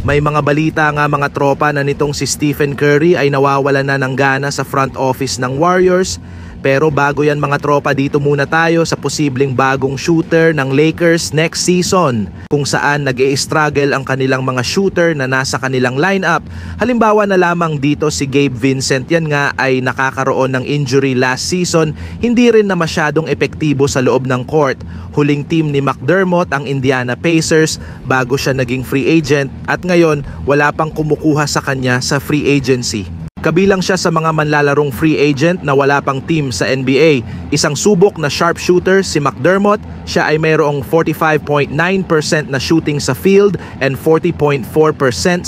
May mga balita nga mga tropa na nitong si Stephen Curry ay nawawalan na ng gana sa front office ng Warriors. Pero bago yan mga tropa, dito muna tayo sa posibleng bagong shooter ng Lakers next season, kung saan nag-i-struggle ang kanilang mga shooter na nasa kanilang lineup. Halimbawa na lamang dito si Gabe Vincent, yan nga ay nakakaroon ng injury last season, hindi rin na masyadong epektibo sa loob ng court. Huling team ni McDermott ang Indiana Pacers bago siya naging free agent, at ngayon wala pang kumukuha sa kanya sa free agency. Kabilang siya sa mga manlalarong free agent na wala pang team sa NBA. Isang subok na sharpshooter si McDermott. Siya ay mayroong 45.9% na shooting sa field and 40.4%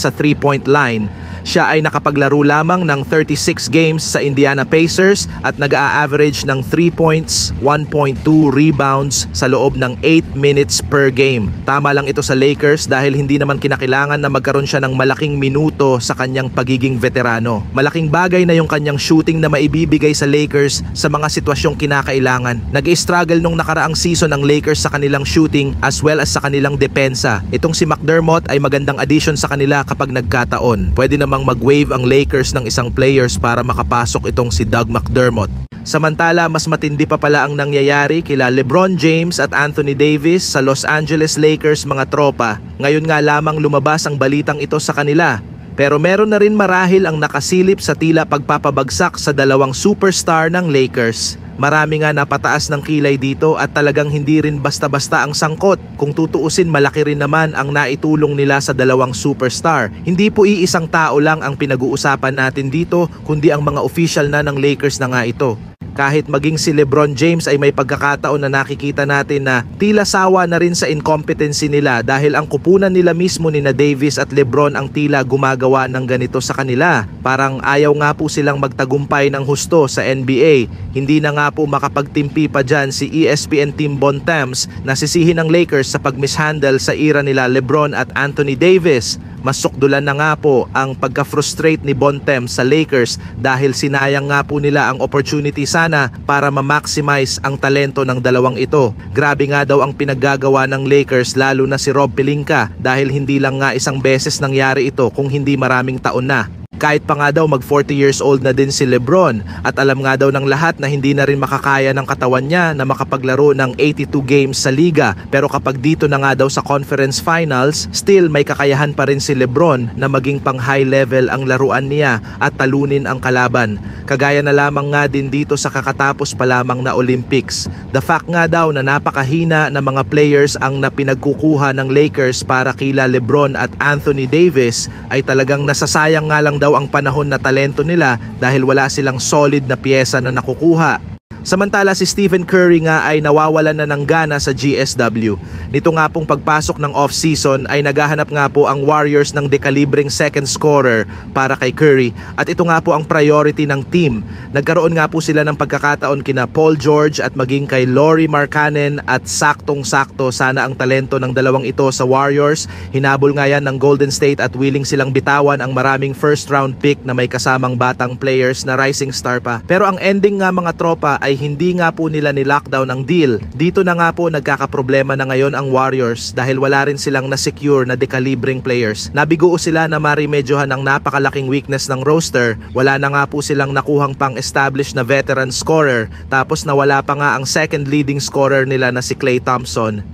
sa 3-point line. Siya ay nakapaglaro lamang ng 36 games sa Indiana Pacers at nag-a-average ng 3 points, 1.2 rebounds sa loob ng 8 minutes per game. Tama lang ito sa Lakers dahil hindi naman kinakailangan na magkaroon siya ng malaking minuto sa kanyang pagiging veterano. Malaking bagay na yung kanyang shooting na maibibigay sa Lakers sa mga sitwasyong kinakailangan. Nag-i-struggle nung nakaraang season ng Lakers sa kanilang shooting as well as sa kanilang depensa. Itong si McDermott ay magandang addition sa kanila kapag nagkataon. Pwede namang mag-wave ang Lakers ng isang players para makapasok itong si Doug McDermott. Samantala, mas matindi pa pala ang nangyayari kila LeBron James at Anthony Davis sa Los Angeles Lakers mga tropa. Ngayon nga lamang lumabas ang balitang ito sa kanila. Pero meron na rin marahil ang nakasilip sa tila pagpapabagsak sa dalawang superstar ng Lakers. Marami nga napataas ng kilay dito at talagang hindi rin basta-basta ang sangkot. Kung tutuusin, malaki rin naman ang naitulong nila sa dalawang superstar. Hindi po iisang tao lang ang pinag-uusapan natin dito, kundi ang mga official na ng Lakers na nga ito. Kahit maging si LeBron James ay may pagkakataon na nakikita natin na tila sawa na rin sa incompetency nila dahil ang kupunan nila mismo ni na Davis at LeBron ang tila gumagawa ng ganito sa kanila. Parang ayaw nga po silang magtagumpay ng husto sa NBA. Hindi na nga po makapagtimpi pa dyan si ESPN Team Bontemps na sisihin ng Lakers sa pag-mishandle sa era nila LeBron at Anthony Davis. Mas sukdulan na nga po ang pagka-frustrate ni Bontemps sa Lakers dahil sinayang nga po nila ang opportunity sana para ma-maximize ang talento ng dalawang ito. Grabe nga daw ang pinaggagawa ng Lakers lalo na si Rob Pelinka dahil hindi lang nga isang beses nangyari ito kung hindi maraming taon na. Kahit pa nga daw mag 40 years old na din si LeBron at alam nga daw ng lahat na hindi na rin makakaya ng katawan niya na makapaglaro ng 82 games sa liga. Pero kapag dito na nga daw sa conference finals, still may kakayahan pa rin si LeBron na maging pang high level ang laruan niya at talunin ang kalaban. Kagaya na lamang nga din dito sa kakatapos pa lamang na Olympics. The fact nga daw na napakahina na mga players ang napinagkukuha ng Lakers para kila LeBron at Anthony Davis ay talagang nasasayang nga lang daw ang panahon na talento nila dahil wala silang solid na piyesa na nakukuha. Samantala si Stephen Curry nga ay nawawalan na ng gana sa GSW. Nito nga pong pagpasok ng off-season ay naghahanap nga po ang Warriors ng dekalibreng second scorer para kay Curry at ito nga po ang priority ng team. Nagkaroon nga po sila ng pagkakataon kina Paul George at maging kay Lauri Markkanen at saktong-sakto sana ang talento ng dalawang ito sa Warriors. Hinabol nga yan ng Golden State at willing silang bitawan ang maraming first round pick na may kasamang batang players na rising star pa. Pero ang ending nga mga tropa ay hindi nga po nila ni-lockdown ang deal. Dito na nga po nagkakaproblema na ngayon ang Warriors dahil wala rin silang na-secure na dekalibreng players. Nabigo sila na marimedyohan ng napakalaking weakness ng roster. Wala na nga po silang nakuhang pang-established na veteran scorer tapos nawala pa nga ang second leading scorer nila na si Klay Thompson.